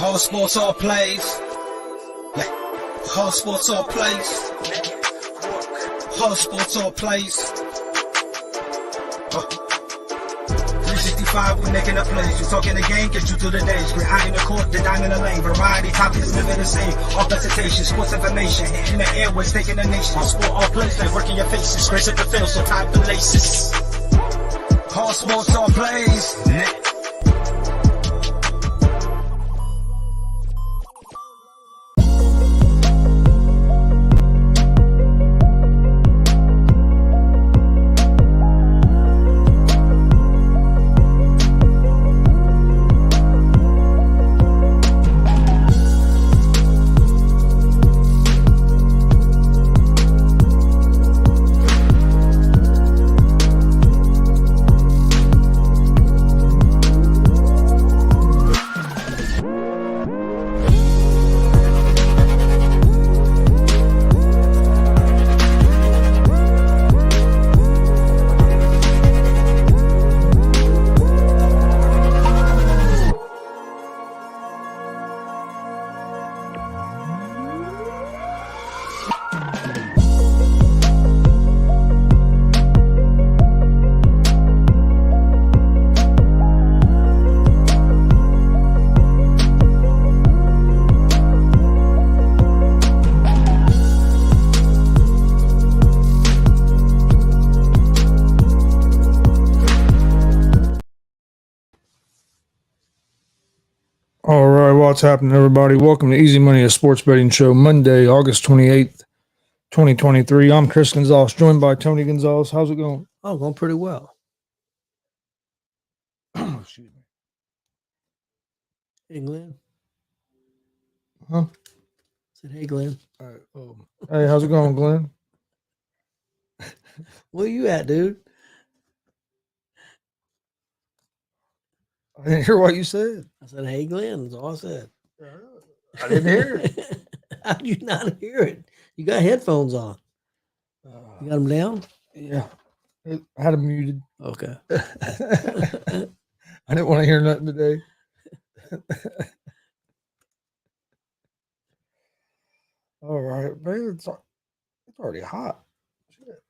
All sports, all plays. Yeah. All sports, all plays. All sports, all plays. 365, we making a plays. You talking the game, get you through the days. We're high in the court, the dime in the lane. Variety, topics, living the same. All presentation, sports information. In the airways, taking the nation. All sport, all plays, like working your faces. Grace at the field, so tie the laces. All sports, all plays. Yeah. All right, what's happening, everybody? Welcome to Easy Money, a sports betting show, Monday, August 28th, 2023. I'm Chris Gonzalez, joined by Tony Gonzalez. How's it going? Oh, going pretty well. Excuse me. Hey, Glenn. Huh? Said, hey, Glenn. All right. Hey, how's it going, Glenn? Where you at, dude? I didn't hear what you said. I said, hey, Glenn. That's all I said. I didn't hear it. How did you not hear it? You got headphones on. You got them down? Yeah. I had them muted. Okay. I didn't want to hear nothing today. All right, man. It's already hot. Shit.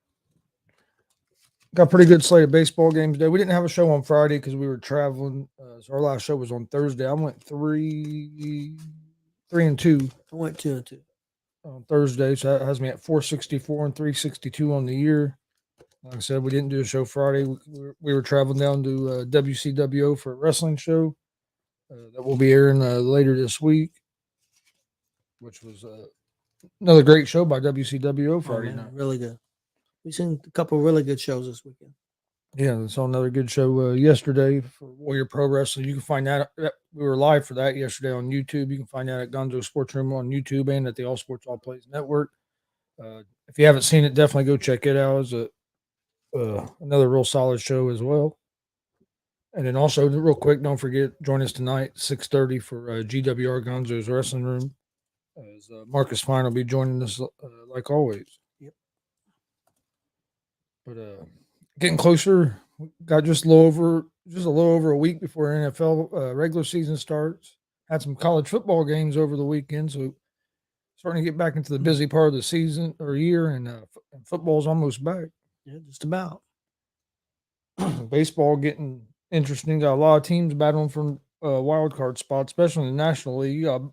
Got a pretty good slate of baseball games today. We didn't have a show on Friday because we were traveling. So our last show was on Thursday. I went 3-2. I went 2-2 on Thursday, so that has me at 464 and 362 on the year. Like I said, we didn't do a show Friday. We were traveling down to WCWO for a wrestling show that will be airing later this week, which was another great show by WCWO Friday night. Really good. We've seen a couple of really good shows this weekend. Yeah, saw another good show yesterday for Warrior Pro Wrestling. You can find that. We were live for that yesterday on YouTube. You can find that at Gonzo Sports Room on YouTube and at the All Sports All Plays Network. If you haven't seen it, definitely go check it out. It's another real solid show as well. And then also, real quick, don't forget, join us tonight, 6:30 for GWR Gonzo's Wrestling Room. As Marcus Fine will be joining us like always. Yep. But getting closer, got just a little over a week before NFL regular season starts. Had some college football games over the weekend, so starting to get back into the busy part of the season or year, and football's almost back. Yeah, just about. Baseball getting interesting. Got a lot of teams battling for wild card spots, especially in the National League. You got a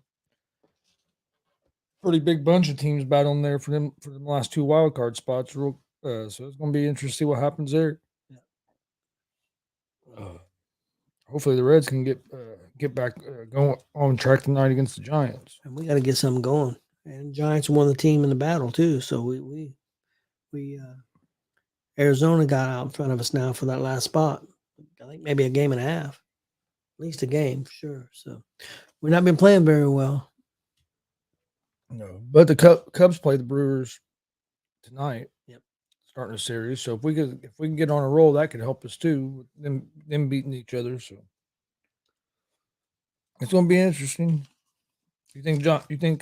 pretty big bunch of teams battling there for the last two wild card spots. So it's going to be interesting to see what happens there. Yeah. Hopefully the Reds can get back going on track tonight against the Giants. And we got to get something going. And Giants won the team in the battle too. So we Arizona got out in front of us now for that last spot. I think maybe a game and a half, at least a game for sure. So we've not been playing very well. No, but the Cubs play the Brewers tonight. Yep. Starting a series. So if we can get on a roll, that could help us too. Them beating each other. So it's going to be interesting. You think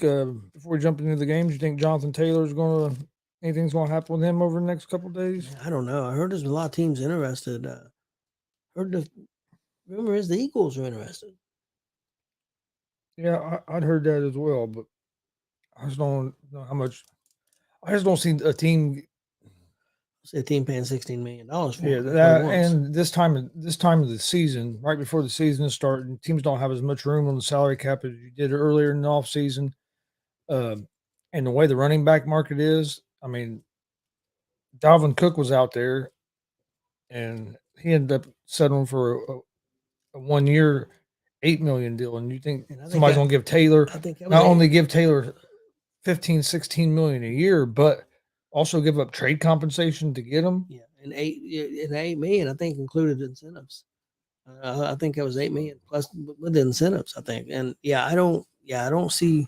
before we jump into the games, you think Jonathan Taylor's anything's going to happen with him over the next couple of days? I don't know. I heard there's a lot of teams interested. Rumor is the Eagles are interested. Yeah, I'd heard that as well, but I just don't know how much. I just don't see a team. See a team paying $16 million for Yeah, him. That's what he that wants. and this time of the season, right before the season is starting, teams don't have as much room on the salary cap as you did earlier in the offseason. And the way the running back market is, I mean, Dalvin Cook was out there, and he ended up settling for a 1 year, $8 million deal. And you think And I think somebody's that, going to give Taylor I think that was not eight, only give Taylor 15, 16 million a year, but also give up trade compensation to get him. yeah, and $8 million, I think, included incentives. I think that was $8 million plus with the incentives, I think. And I don't see.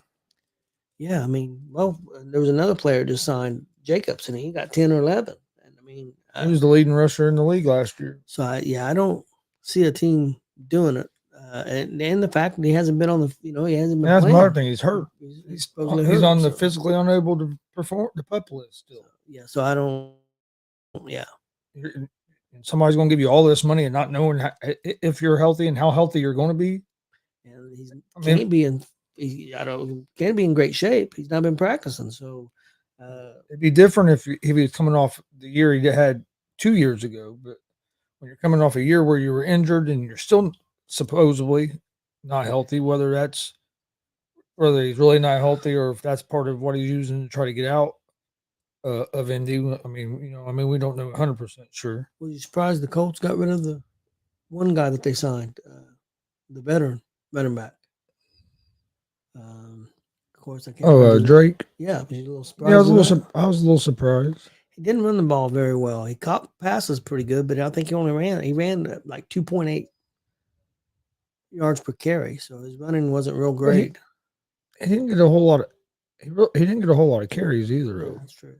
Yeah, I mean, well, there was another player just signed, Jacobs, and he got 10 or 11. And I mean, He was the leading rusher in the league last year. so I don't see a team doing it. And the fact that he hasn't been on the, he hasn't been That's playing. another thing. He's hurt. He's He's on the physically unable to perform the PUP list still. So I don't. Yeah, And somebody's going to give you all this money and not knowing if you're healthy and how healthy you're going to be. and he mean- can't be in great shape. He's not been practicing, so It'd be different if he was coming off the year he had 2 years ago. But when you're coming off a year where you were injured and you're still supposedly not healthy, whether he's really not healthy or if that's part of what he's using to try to get out of Indy. I mean, we don't know 100% sure. was you surprised the Colts got rid of the one guy that they signed, the veteran back? Of course, I can't. Drake. Yeah, I was a little surprised. Yeah, I was a little surprised. He didn't run the ball very well. He caught passes pretty good, but I think he ran like 2.8 yards per carry, so his running wasn't real great. He didn't get a whole lot of he didn't get a whole lot of carries either. Yeah, that's true.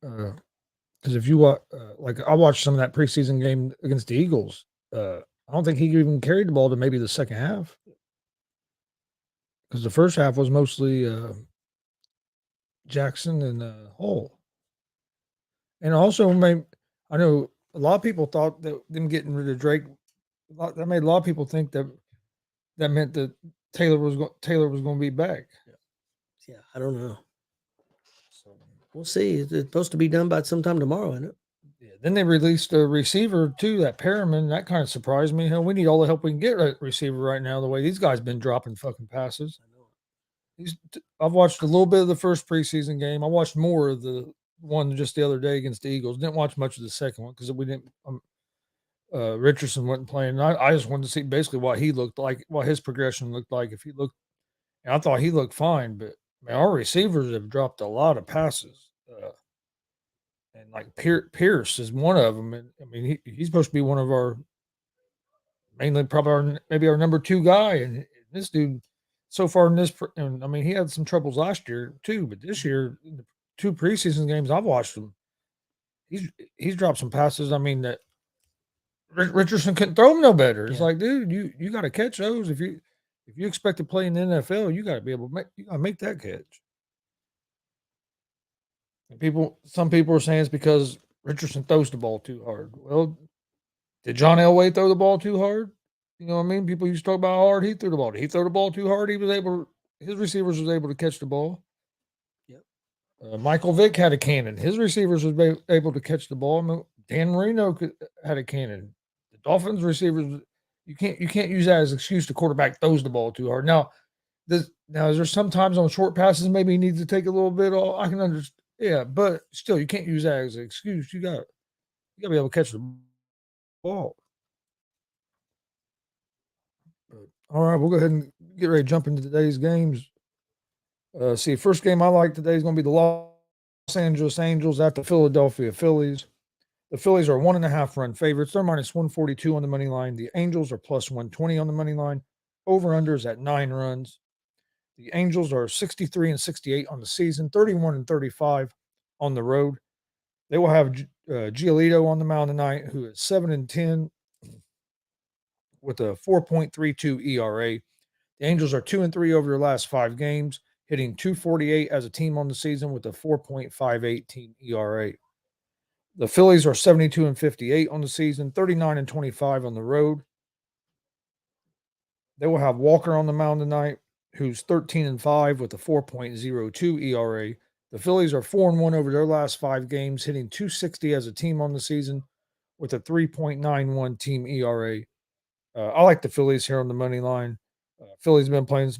Because if you watch, like I watched some of that preseason game against the Eagles, I don't think he even carried the ball to maybe the second half. Because the first half was mostly Jackson and Hall. And also, I know a lot of people thought that them getting rid of Drake, that made a lot of people think that meant that Taylor was going to be back. Yeah, I don't know. So we'll see. It's supposed to be done by sometime tomorrow, isn't it? Yeah. Then they released a receiver too, that Perriman. That kind of surprised me. Hell, we need all the help we can get at receiver right now. The way these guys been dropping fucking passes. I've watched a little bit of the first preseason game. I watched more of the one just the other day against the Eagles. Didn't watch much of the second one because we didn't. Richardson wasn't playing. I just wanted to see basically what he looked like, what his progression looked like. If he looked, and I thought he looked fine, but man, our receivers have dropped a lot of passes. And like Pierce is one of them. And I mean, he's supposed to be one of our maybe our number 2 guy. And this dude, so far in this, and I mean, he had some troubles last year too, but this year, in the 2 preseason games I've watched him, he's dropped some passes. I mean, that Richardson couldn't throw them no better. It's like, dude, you got to catch those if you expect to play in the NFL. You got to be able to make that catch. And some people are saying it's because Richardson throws the ball too hard. Well, did John Elway throw the ball too hard? You know what I mean? People used to talk about how hard he threw the ball. Did he throw the ball too hard? His receivers was able to catch the ball. Yep. Michael Vick had a cannon. His receivers was able to catch the ball. I mean, Dan Marino had a cannon. The Dolphins receivers, you can't use that as an excuse. The quarterback throws the ball too hard. Now, is there sometimes on short passes maybe he needs to take a little bit off? I can understand. Yeah, but still, you can't use that as an excuse. You got to be able to catch the ball. All right, we'll go ahead and get ready to jump into today's games. First game I like today is going to be the Los Angeles Angels at the Philadelphia Phillies. The Phillies are 1.5 run favorites. They're minus 142 on the money line. The Angels are plus 120 on the money line. Over-unders at 9 runs. The Angels are 63-68 on the season, 31-35 on the road. They will have Giolito on the mound tonight, who is 7-10 with a 4.32 ERA. The Angels are 2-3 over their last 5 games, hitting .248 as a team on the season with a 4.58 team ERA. The Phillies are 72-58 on the season, 39-25 on the road. They will have Walker on the mound tonight, who's 13-5 with a 4.02 ERA. The Phillies are 4-1 over their last 5 games, hitting .260 as a team on the season with a 3.91 team ERA. I like the Phillies here on the money line. Phillies have been playing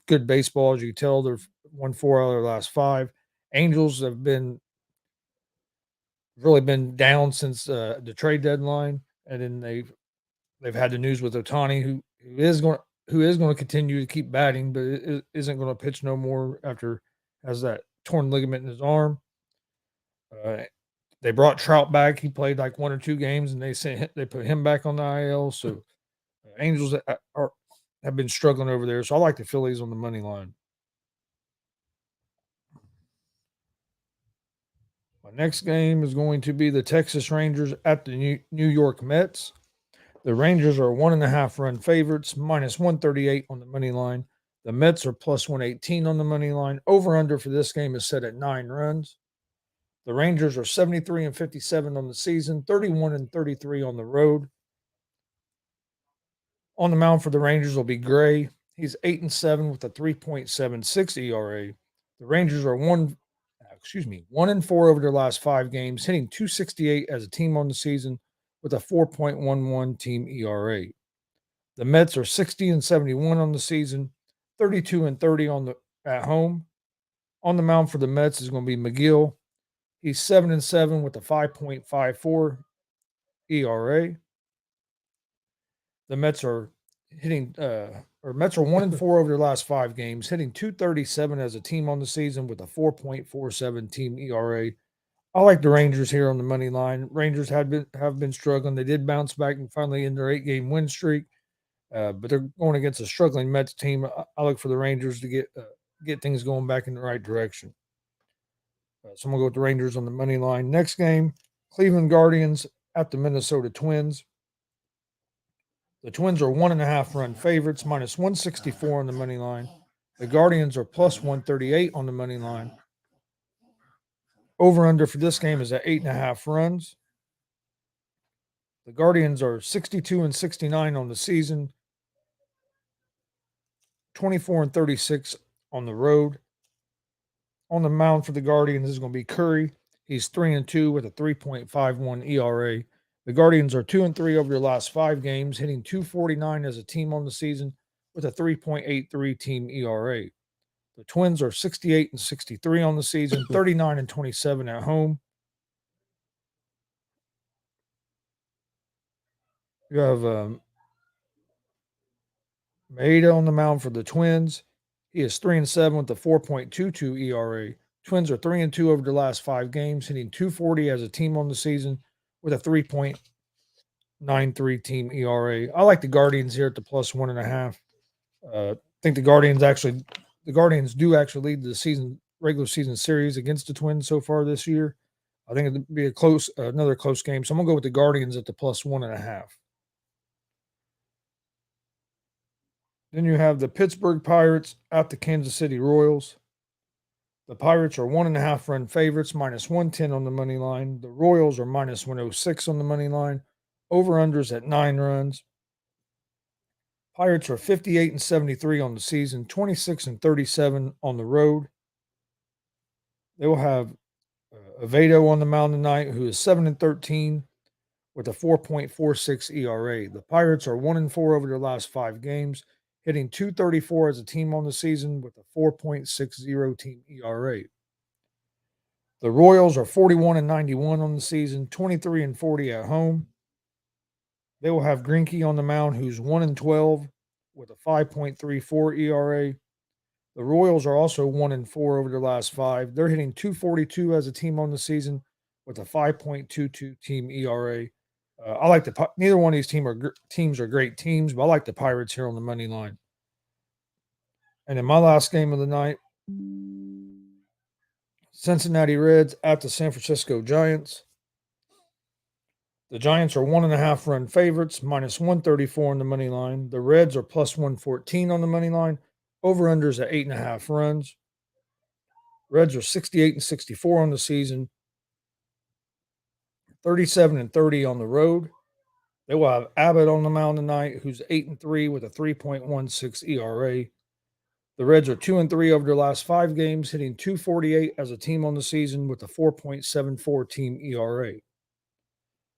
good baseball, as you can tell. They've won 4 out of their last 5. Angels have really been down since the trade deadline, and then they've had the news with Ohtani, who is going to continue to keep batting, but isn't going to pitch no more after has that torn ligament in his arm. They brought Trout back. He played like 1 or 2 games, and they put him back on the IL. So Angels have been struggling over there. So I like the Phillies on the money line. My next game is going to be the Texas Rangers at the New York Mets. The Rangers are 1.5 run favorites, minus 138 on the money line. The Mets are plus 118 on the money line. Over under for this game is set at 9 runs. The Rangers are 73-57 on the season, 31-33 on the road. On the mound for the Rangers will be Gray. He's 8-7 with a 3.76 ERA. The Rangers are 1-4 over their last 5 games, hitting .268 as a team on the season with a 4.11 team ERA. The Mets are 60-71 on the season, 32-30 at home. On the mound for the Mets is going to be McGill. He's 7-7 with a 5.54 ERA. The Mets are 1-4 over their last 5 games, hitting .237 as a team on the season with a 4.47 team ERA. I like the Rangers here on the money line. Rangers have been struggling. They did bounce back and finally end their 8-game win streak, but they're going against a struggling Mets team. I look for the Rangers to get things going back in the right direction. So I'm going to go with the Rangers on the money line. Next game, Cleveland Guardians at the Minnesota Twins. The Twins are 1.5 run favorites, minus 164 on the money line. The Guardians are plus 138 on the money line. Over under for this game is at 8.5 runs. The Guardians are 62-69 on the season, 24-36 on the road. On the mound for the Guardians is going to be Curry. He's 3-2 with a 3.51 ERA. The Guardians are 2-3 over their last 5 games, hitting .249 as a team on the season with a 3.83 team ERA. The Twins are 68-63 on the season, 39-27 at home. You have Maeda on the mound for the Twins. He is 3-7 with a 4.22 ERA. Twins are 3-2 over the last 5 games, hitting .240 as a team on the season with a 3.93 team ERA. I like the Guardians here at the plus 1.5. I think the Guardians do actually lead the regular season series against the Twins so far this year. I think it'd be another close game. So I'm gonna go with the Guardians at the plus 1.5. Then you have the Pittsburgh Pirates at the Kansas City Royals. The Pirates are 1.5 run favorites, minus 110 on the money line. The Royals are minus 106 on the money line. Over-unders at 9 runs. Pirates are 58-73 on the season, 26-37 on the road. They will have Avedo on the mound tonight, who is 7-13 with a 4.46 ERA. The Pirates are 1-4 over their last 5 games, hitting .234 as a team on the season with a 4.60 team ERA. The Royals are 41-91 on the season, 23-40 at home. They will have Greinke on the mound, who's 1-12 with a 5.34 ERA. The Royals are also 1-4 over their last 5. They're hitting .242 as a team on the season with a 5.22 team ERA. I like neither one of these teams are great teams, but I like the Pirates here on the money line. And in my last game of the night, Cincinnati Reds at the San Francisco Giants. The Giants are 1.5 run favorites, minus 134 on the money line. The Reds are plus 114 on the money line. Over-unders at 8.5 runs. Reds are 68-64 on the season, 37-30 on the road. They will have Abbott on the mound tonight, who's 8-3 with a 3.16 ERA. The Reds are 2-3 over their last 5 games, hitting .248 as a team on the season with a 4.74 team ERA.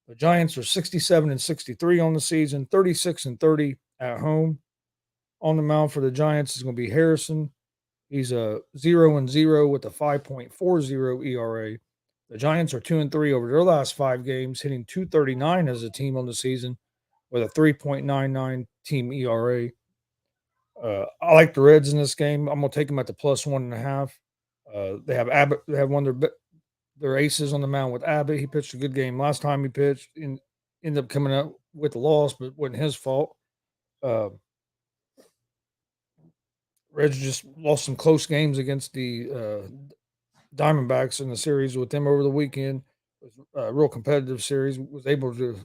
The Giants are 67-63 on the season, 36-30 at home. On the mound for the Giants is going to be Harrison. He's a 0-0 with a 5.40 ERA. The Giants are 2-3 over their last 5 games, hitting .239 as a team on the season with a 3.99 team ERA. I like the Reds in this game. I'm gonna take them at the +1.5. They have Abbott. They have one of their aces on the mound with Abbott. He pitched a good game last time he pitched, and ended up coming up with the loss, but it wasn't his fault. Uh, Reds just lost some close games against the Diamondbacks in the series with them over the weekend. It was a real competitive series. Was able to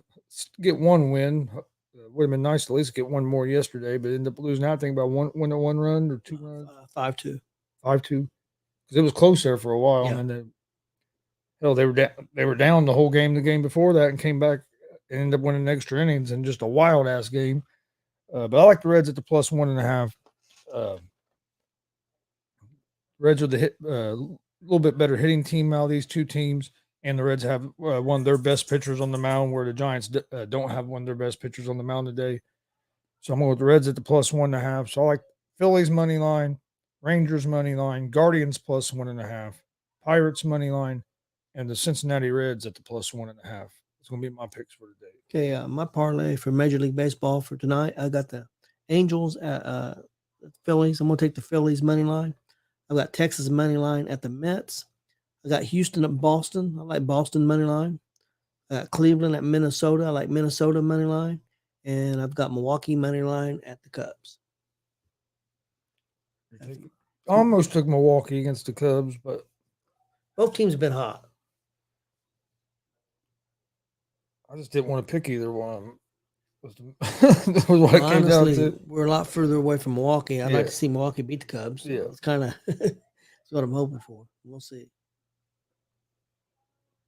get one win. Would have been nice to at least get one more yesterday, but ended up losing. I think about one run or 2 runs. 5-2. 5-2. Because it was close there for a while, Yeah. and then they were down the whole game the game before that, and came back and ended up winning extra innings and just a wild ass game. But I like the Reds at the +1.5. Reds are the little bit better hitting team out of these two teams, and the Reds have one of their best pitchers on the mound, where the Giants don't have one of their best pitchers on the mound today. So I'm going with the Reds at the +1.5. So I like Phillies money line, Rangers money line, Guardians +1.5, Pirates money line, and the Cincinnati Reds at the +1.5. It's going to be my picks for today. Okay, my parlay for Major League Baseball for tonight, I got the Angels at the Phillies. I'm going to take the Phillies money line. I've got Texas money line at the Mets. I got Houston at Boston. I like Boston money line. I got Cleveland at Minnesota. I like Minnesota money line. And I've got Milwaukee money line at the I Cubs. almost took Milwaukee against the Cubs, but both teams have been hot. I just didn't want to pick either one of them. Was what it came down to. We're a lot further away from Milwaukee. I'd like to see Milwaukee beat the Cubs. So yeah, it's kind of that's what I'm hoping for. We'll see.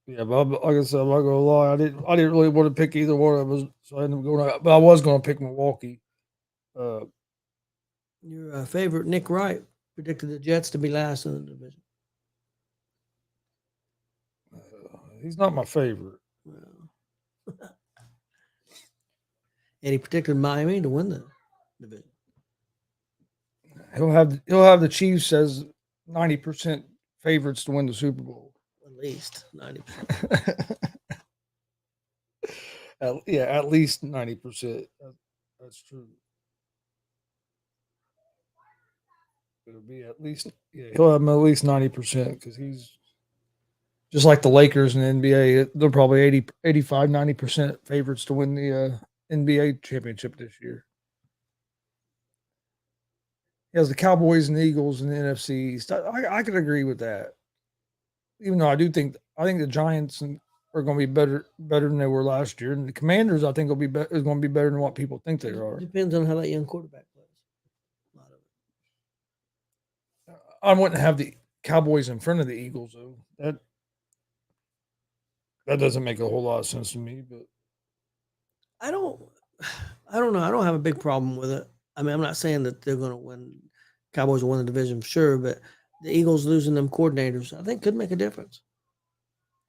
Yeah, but like I said, I'm not gonna lie. I didn't really want to pick either one of them, so I ended up going out. But I was going to pick Milwaukee. Your favorite Nick Wright predicted the Jets to be last in the division. He's not my favorite. Well. And he predicted Miami to win the division. He'll have the Chiefs as 90% favorites to win the Super Bowl. At least 90%. At least 90%. That's true. It'll be at least he'll have him at least 90% because he's just like the Lakers in the NBA. They're probably 85, 90% favorites to win the NBA championship this year. He has the Cowboys and the Eagles in the NFC East. I could agree with that. Even though I think the Giants are going to be better than they were last year, and the Commanders I think is going to be better than what people think they are. Depends on how that young quarterback plays. A lot of it. I wouldn't have the Cowboys in front of the Eagles though. That doesn't make a whole lot of sense to me. But I don't know. I don't have a big problem with it. I mean, I'm not saying that they're going to win. Cowboys will win the division for sure, but the Eagles losing them coordinators, I think, could make a difference.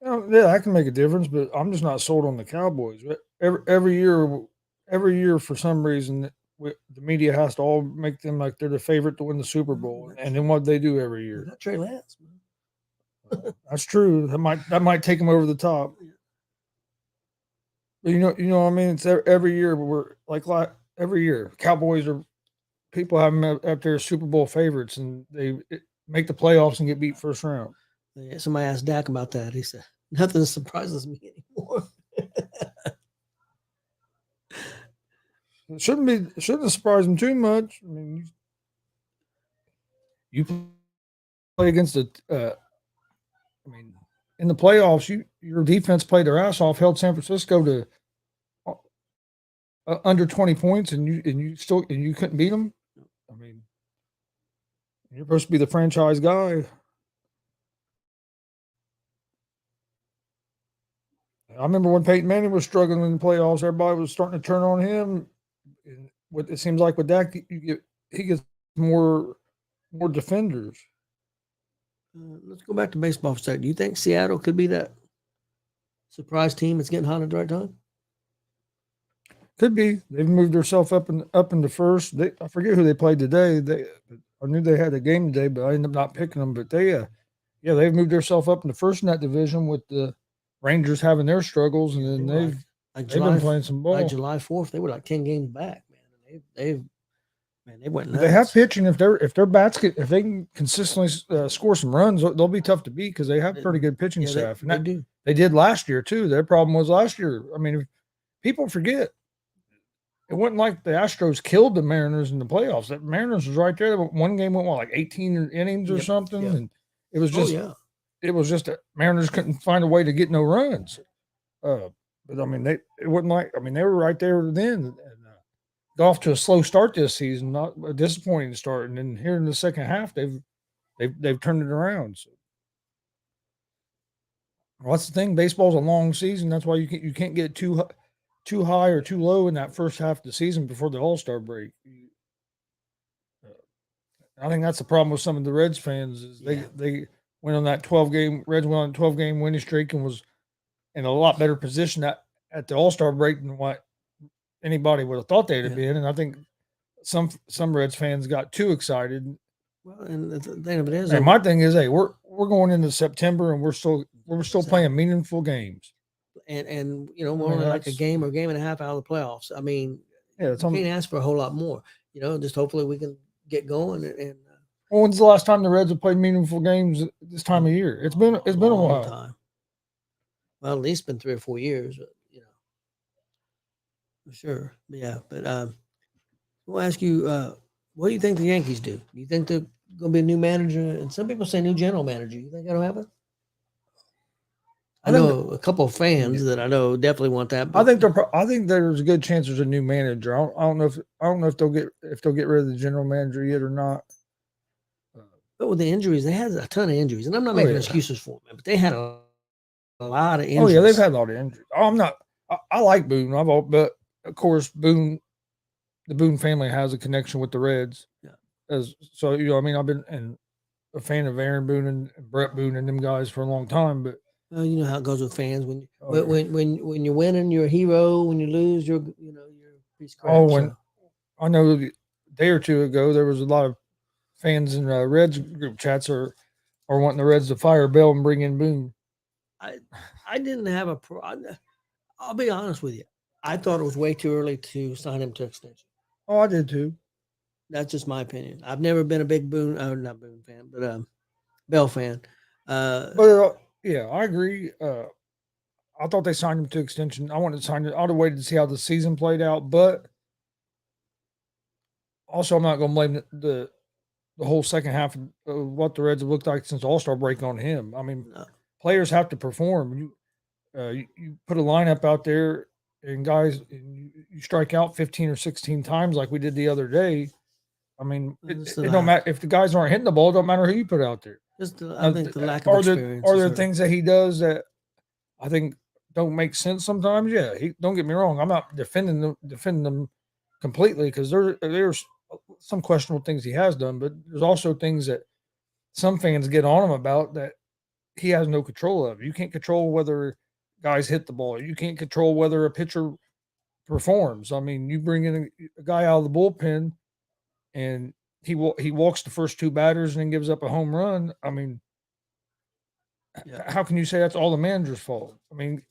Yeah, that can make a difference, but I'm just not sold on the Cowboys. Every year, for some reason, the media has to all make them like they're the favorite to win the Super Bowl, and then what they do every year. Not Trey Lance, man. That's true. That might take them over the top. But you know what I mean. It's every year we're like every year Cowboys are people have them up there as Super Bowl favorites, and they make the playoffs and get beat first round. Yeah, somebody asked Dak about that. He said, "Nothing surprises me anymore." It shouldn't surprise them too much. I mean, you play against in the playoffs, your defense played their ass off, held San Francisco to under 20 points, and you couldn't beat them. I mean, you're supposed to be the franchise guy. I remember when Peyton Manning was struggling in the playoffs, everybody was starting to turn on him. And what it seems like with Dak, he gets more defenders. Let's go back to baseball for a second. Do you think Seattle could be that surprise team that's getting hot at the right time? Could be. They've moved themselves up into first. I forget who they played today. I knew they had a game today, but I ended up not picking them. But they've moved themselves up into first in that division with the Rangers having their struggles, and then they've been playing some ball. By July 4th, they were like 10 games back, man. They went nuts. They have pitching. If they can consistently score some runs, they'll be tough to beat because they have pretty good pitching staff. They do. They did last year too. Their problem was last year. I mean, people forget. It wasn't like the Astros killed the Mariners in the playoffs. The Mariners was right there. One game went like 18 innings or something, and it was just that Mariners couldn't find a way to get no runs. But I mean, it wasn't like they were right there then. And, got off to a slow start this season, not a disappointing start, and then here in the second half, they've turned it around. So. Well, that's the thing. Baseball's a long season. That's why you can't get too high or too low in that first half of the season before the All-Star break. I think that's the problem with some of the Reds fans is they went on that 12-game Reds went on a 12-game winning streak and was in a lot better position at the All-Star break than what anybody would have thought they'd have been. And I think some Reds fans got too excited. Well, and the thing of it is, my thing is, hey, we're going into September and we're still playing meaningful games. And we're only like a game or game and a half out of the playoffs. I mean, you can't ask for a whole lot more. Just hopefully we can get going. And when's the last time the Reds have played meaningful games this time of year? It's been a while. Time. Well, at least been 3 or 4 years. For sure. Yeah, but we'll ask you, what do you think the Yankees do? Do you think they're going to be a new manager? And some people say new general manager. You think that'll happen? I know a couple of fans that I know definitely want that. I think there's a good chance there's a new manager. I don't know if they'll get rid of the general manager yet or not. But with the injuries, they had a ton of injuries, and I'm not making excuses for them, but they had a lot of injuries. Oh yeah, they've had a lot of injuries. I like Boone. But of course the Boone family has a connection with the Reds. Yeah. I've been a fan of Aaron Boone and Brett Boone and them guys for a long time, but. You know how it goes with fans. When you're winning, you're a hero. When you lose, you're a piece of crap. I know a day or two ago there was a lot of fans in Reds group chats are wanting the Reds to fire Bell and bring in Boone. I didn't have a I'll be honest with you. I thought it was way too early to sign him to extension. Oh, I did too. That's just my opinion. I've never been a big not Boone fan, but Bell fan. Yeah, I agree. I thought they signed him to extension. I wanted to sign it. I'd have waited to see how the season played out, but also I'm not going to blame the whole second half of what the Reds have looked like since All-Star break on him. I mean, players have to perform. You put a lineup out there and guys, you strike out 15 or 16 times like we did the other day. I mean, it don't matter if the guys aren't hitting the ball. It don't matter who you put out there. I think the lack of experience. Are there things that he does that I think don't make sense sometimes? Yeah, don't get me wrong. I'm not defending them completely because there's some questionable things he has done, but there's also things that some fans get on him about that he has no control of. You can't control whether guys hit the ball. You can't control whether a pitcher performs. I mean, you bring in a guy out of the bullpen and he walks the first 2 batters and then gives up a home run. I mean, how can you say that's all the manager's fault? I mean,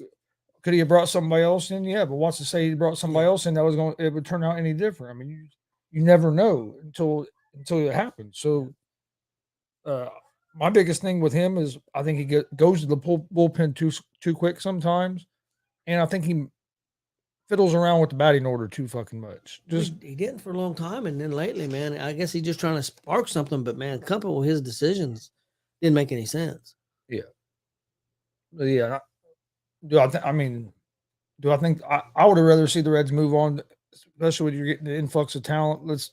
could he have brought somebody else in? Yeah, but what's to say he brought somebody else in that it would turn out any different? I mean, you never know until it happens. So, my biggest thing with him is I think he goes to the bullpen too quick sometimes, and I think he fiddles around with the batting order too fucking much. He didn't for a long time, and then lately, man, I guess he's just trying to spark something. But man, a couple of his decisions didn't make any sense. Yeah. I think I would have rather see the Reds move on, especially when you're getting the influx of talent.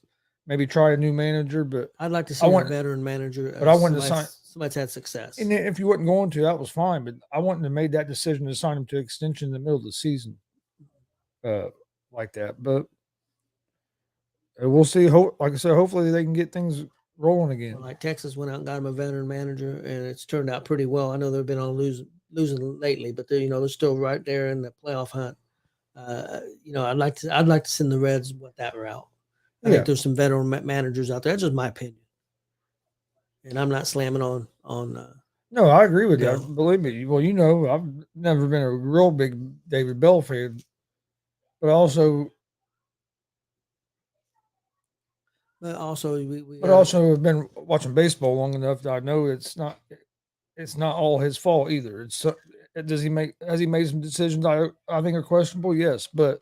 maybe try a new manager. But I'd like to I see a want, veteran manager. but I wanted to sign. Somebody's had success. And if you wasn't going to, that was fine. But I wouldn't have made that decision to sign him to extension in the middle of the season, like that. But we'll see. Like I said, hopefully they can get things rolling again. Like Texas went out and got him a veteran manager, and it's turned out pretty well. I know they've been on losing lately, but they're still right there in the playoff hunt. I'd like to send the Reds with that route. I think there's some veteran managers out there. That's just my opinion, and I'm not slamming on. No, I agree with you. Believe me. Well, I've never been a real big David Bell fan, but also have been watching baseball long enough that I know it's not all his fault either. Has he made some decisions I think are questionable? Yes, but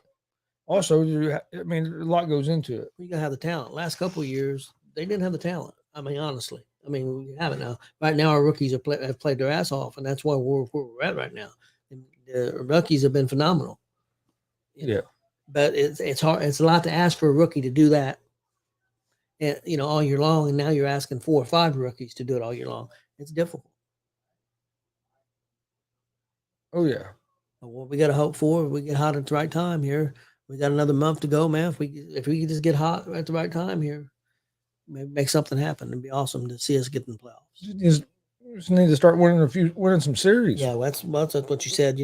also a lot goes into it. You gotta have the talent. Last couple of years they didn't have the talent. I mean, honestly, we have it now. Right now, our rookies have played their ass off, and that's why we're at right now. And the rookies have been phenomenal. Yeah, but it's hard. It's a lot to ask for a rookie to do that. And, all year long, and now you're asking 4 or 5 rookies to do it all year long. It's difficult. Oh yeah. But what we got to hope for, we get hot at the right time here. We got another month to go, man. If we could just get hot at the right time here, maybe make something happen. It'd be awesome to see us get in the playoffs. Just need to start winning some series. Yeah, that's what you said.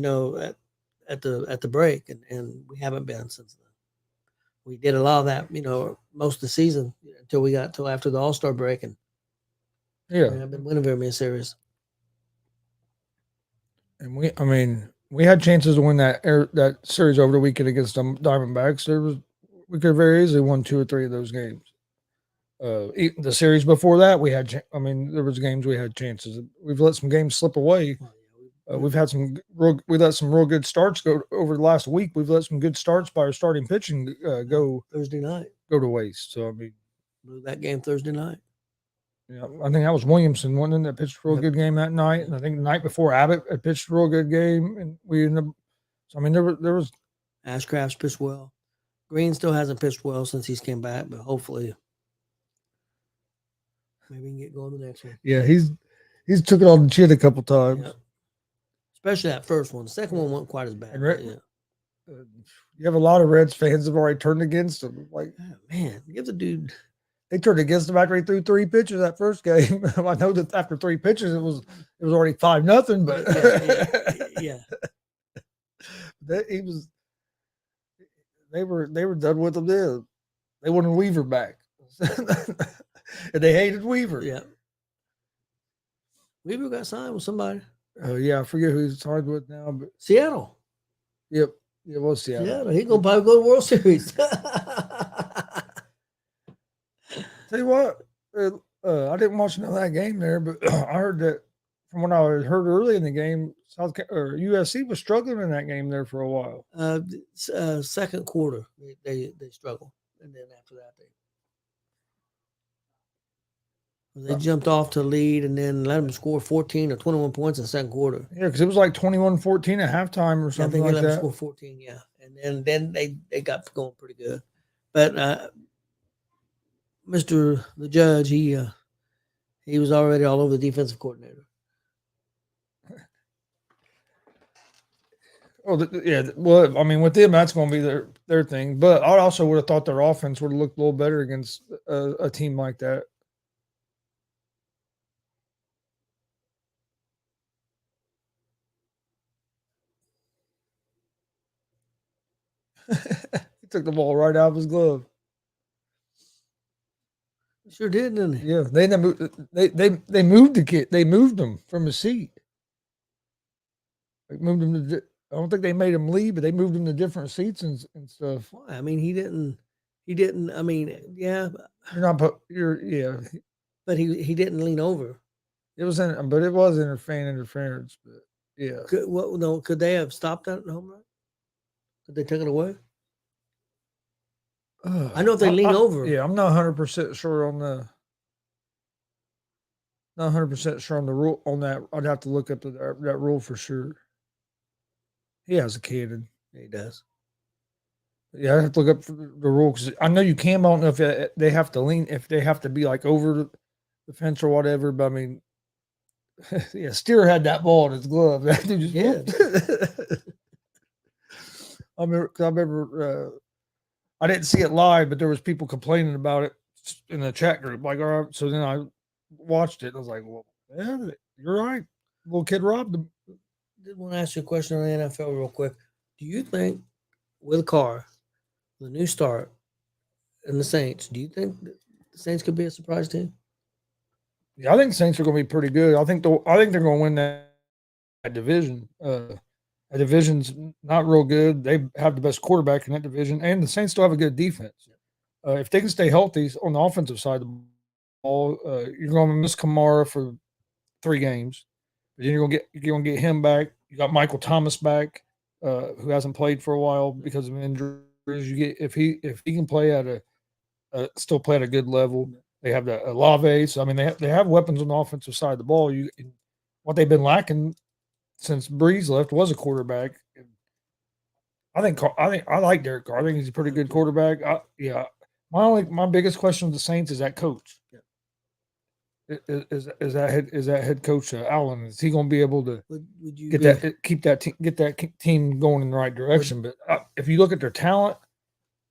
At the break, and we haven't been since then. We did a lot of that, most of the season until after the All-Star break, and I've been winning very many series. And we had chances to win that series over the weekend against the Diamondbacks. We could have very easily won 2 or 3 of those games. The series before that, we had. There was games we had chances. We've let some games slip away. We've had we let some real good starts go over the last week. We've let some good starts by our starting pitching go Thursday night, go to waste. So blew that game Thursday night. Yeah, I think that was Williamson, one that pitched a real good game that night, and I think the night before Abbott had pitched a real good game, and we ended up. So there was Ashcraft's pitched well. Green still hasn't pitched well since he's came back, but hopefully, maybe we can get going the next one. Yeah, he's took it on the chin a couple times. Yep. Especially that first one. The second one wasn't quite as bad. You have a lot of Reds fans that have already turned against him. Like, man, give the dude. They turned against him after he threw 3 pitches that first game. I know that after 3 pitches, it was already 5-0. But yeah. They were done with him then. They wanted Weaver back, and they hated Weaver. Yeah. Weaver got signed with somebody. Yeah, I forget who he's signed with now, but Seattle. Yep, it was Seattle. Yeah, he's gonna probably go to World Series. Tell you what, I didn't watch none of that game there, but I heard that from what I heard early in the game, USC was struggling in that game there for a while. Second quarter, they struggled, and then after that they jumped off to lead and then let them score 14 or 21 points in the second quarter. Yeah, because it was like 21-14 at halftime or something like that. I think they let them score 14, yeah. And then they got going pretty good. But Mr. the judge, he was already all over the defensive coordinator. Oh, yeah. Well, with them, that's going to be their thing. But I also would have thought their offense would have looked a little better against a team like that. He took the ball right out of his glove. Sure did, didn't he? Yeah, they moved the kid. They moved him from his seat. They moved him to. I don't think they made him leave, but they moved him to different seats and stuff. Why? He didn't. Yeah. Yeah. But he didn't lean over. It was fan interference. But yeah. Could they have stopped that home run? Could they take it away? I know if they lean over. Yeah, I'm not 100% sure on the. Not 100% sure on the rule on that. I'd have to look up that rule for sure. He has a cannon. Yeah, he does. Yeah, I have to look up the rule because I know you can. I don't know if they have to lean, if they have to be like over the fence or whatever. But I mean, yeah, Steer had that ball in his glove. That dude just I remember I didn't see it live, but there was people complaining about it in the chat group. Like, all right, so then I watched it. And I was like, well, yeah, you're right. Little kid robbed him. Did want to ask you a question on the NFL real quick. Do you think with Carr, the new start, and the Saints, do you think the Saints could be a surprise team? Yeah, I think Saints are going to be pretty good. I think they're going to win that division. That division's not real good. They have the best quarterback in that division, and the Saints still have a good defense. If they can stay healthy on the offensive side of the ball, you're going to miss Kamara for 3 games. But then you're going to get him back. You got Michael Thomas back, who hasn't played for a while because of injuries. You get if he can play at still play at a good level. They have the Olave. So I mean, they have weapons on the offensive side of the ball. What they've been lacking since Breeze left was a quarterback. I think I like Derek Carr. I think he's a pretty good quarterback. My biggest question with the Saints is that coach. Is that head coach Allen? Is he going to be able to get that team going in the right direction? But if you look at their talent,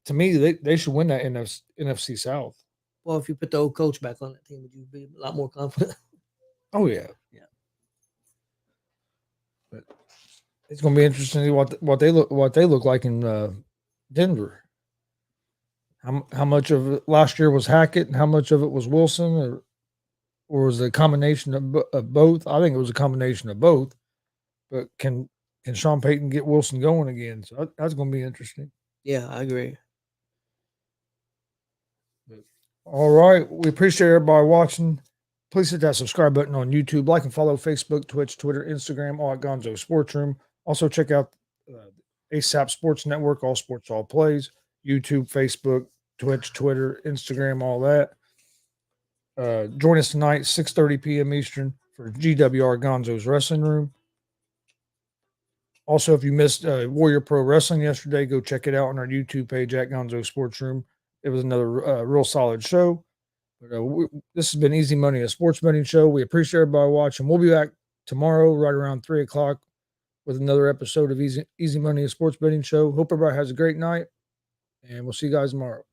to me, they should win that NFC South. Well, if you put the old coach back on that team, would you be a lot more confident? Oh yeah. But it's going to be interesting to see what they look like in Denver. How much of it last year was Hackett, and how much of it was Wilson, or was it a combination of both? I think it was a combination of both. But can Sean Payton get Wilson going again? So that's going to be interesting. Yeah, I agree. All right. We appreciate everybody watching. Please hit that subscribe button on YouTube. Like and follow Facebook, Twitch, Twitter, Instagram, all at Gonzo Sports Room. Also, check out ASAP Sports Network, All Sports, All Plays, YouTube, Facebook, Twitch, Twitter, Instagram, all that. Join us tonight, 6:30 p.m. Eastern, for GWR Gonzo's Wrestling Room. Also, if you missed Warrior Pro Wrestling yesterday, go check it out on our YouTube page at Gonzo Sports Room. It was another real solid show. But this has been Easy Money, a sports betting show. We appreciate everybody watching. We'll be back tomorrow right around 3 o'clock with another episode of Easy Money, a sports betting show. Hope everybody has a great night, and we'll see you guys tomorrow.